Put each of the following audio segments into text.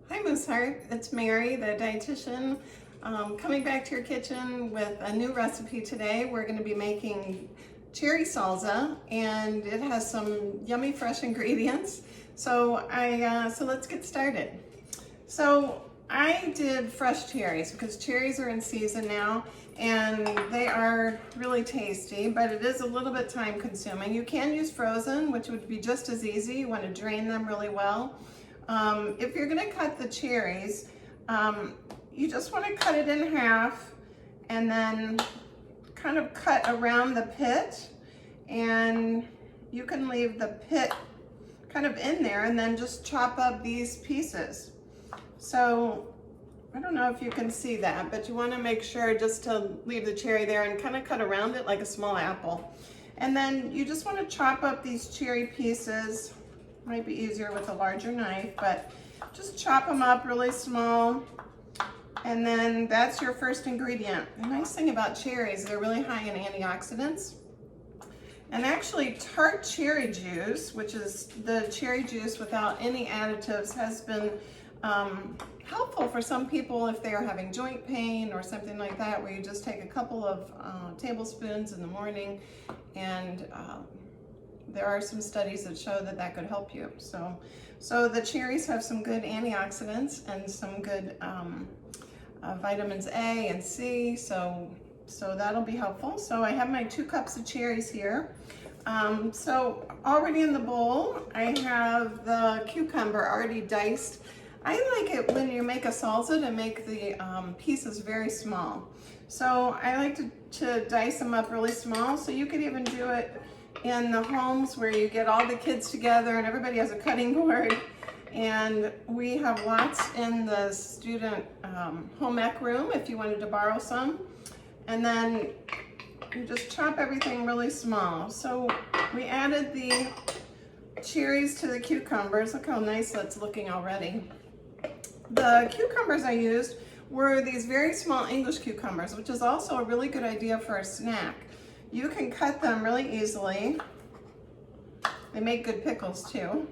Hi Mooseheart, it's Mary, the dietitian, coming back to your kitchen with a new recipe today. We're going to be making cherry salsa, and it has some yummy fresh ingredients. So let's get started. So I did fresh cherries because cherries are in season now, and they are really tasty, but it is a little bit time consuming. You can use frozen, which would be just as easy. You want to drain them really well. If you're going to cut the cherries, you just want to cut it in half and then kind of cut around the pit, and you can leave the pit kind of in there and then just chop up these pieces. So I don't know if you can see that, but you want to make sure just to leave the cherry there and kind of cut around it like a small apple. And then you just want to chop up these cherry pieces. Might be easier with a larger knife, but just chop them up really small. And then that's your first ingredient. The nice thing about cherries, they're really high in antioxidants. And actually tart cherry juice, which is the cherry juice without any additives, has been helpful for some people if they are having joint pain or something like that, where you just take a couple of tablespoons in the morning, and there are some studies that show that that could help you. So the cherries have some good antioxidants and some good vitamins A and C, so that'll be helpful. So I have my 2 cups of cherries here. So already in the bowl, I have the cucumber already diced. I like it when you make a salsa to make the pieces very small. So I like to dice them up really small, so you could even do it in the homes where you get all the kids together and everybody has a cutting board. And we have lots in the student home ec room if you wanted to borrow some. And then you just chop everything really small. So we added the cherries to the cucumbers. Look how nice that's looking already. The cucumbers I used were these very small English cucumbers, which is also a really good idea for a snack. You can cut them really easily. They make good pickles too,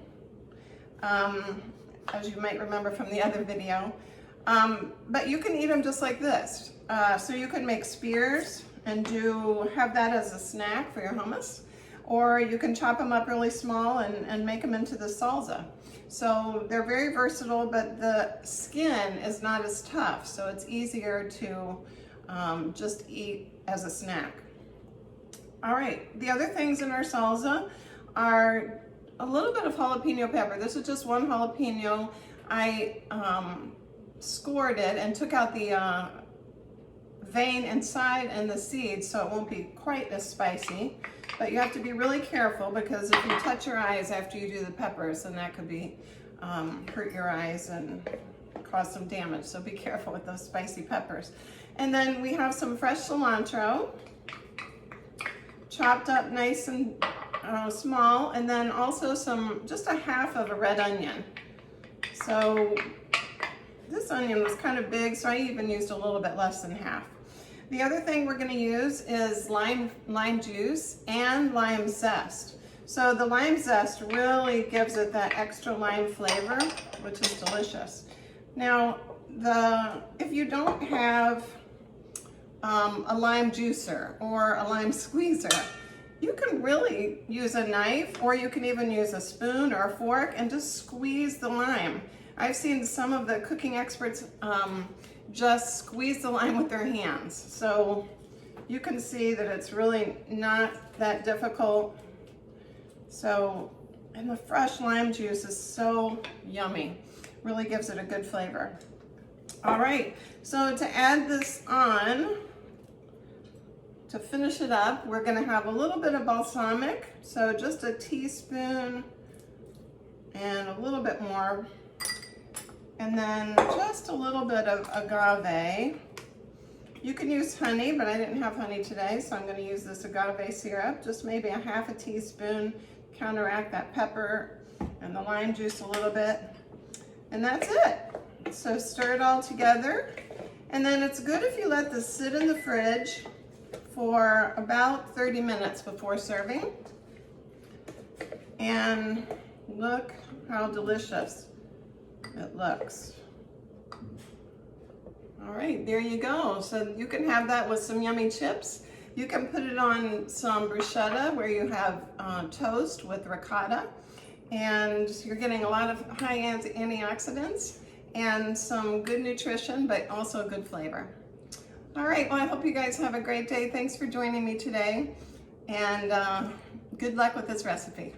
as you might remember from the other video. But you can eat them just like this. So you can make spears and have that as a snack for your hummus, or you can chop them up really small and make them into the salsa. So they're very versatile, but the skin is not as tough, so it's easier to just eat as a snack. All right, the other things in our salsa are a little bit of jalapeno pepper. This is just 1 jalapeno. I scored it and took out the vein inside and the seeds, so it won't be quite as spicy. But you have to be really careful, because if you touch your eyes after you do the peppers, then that could be hurt your eyes and cause some damage. So be careful with those spicy peppers. And then we have some fresh cilantro, chopped up nice and small, and then also just a half of a red onion. So this onion was kind of big, so I even used a little bit less than half. The other thing we're going to use is lime juice and lime zest. So the lime zest really gives it that extra lime flavor, which is delicious. Now, if you don't have a lime juicer or a lime squeezer, you can really use a knife, or you can even use a spoon or a fork and just squeeze the lime. I've seen some of the cooking experts just squeeze the lime with their hands. So you can see that it's really not that difficult. So, and the fresh lime juice is so yummy. Really gives it a good flavor. All right, so to add this on, to finish it up, we're gonna have a little bit of balsamic. So just a teaspoon and a little bit more. And then just a little bit of agave. You can use honey, but I didn't have honey today, so I'm going to use this agave syrup. Just maybe a half a teaspoon, counteract that pepper and the lime juice a little bit. And that's it. So stir it all together. And then it's good if you let this sit in the fridge for about 30 minutes before serving. And look how delicious it looks. All right, there you go. So you can have that with some yummy chips. You can put it on some bruschetta where you have toast with ricotta, and you're getting a lot of high antioxidants and some good nutrition, but also good flavor. All right, well, I hope you guys have a great day. Thanks for joining me today, and good luck with this recipe.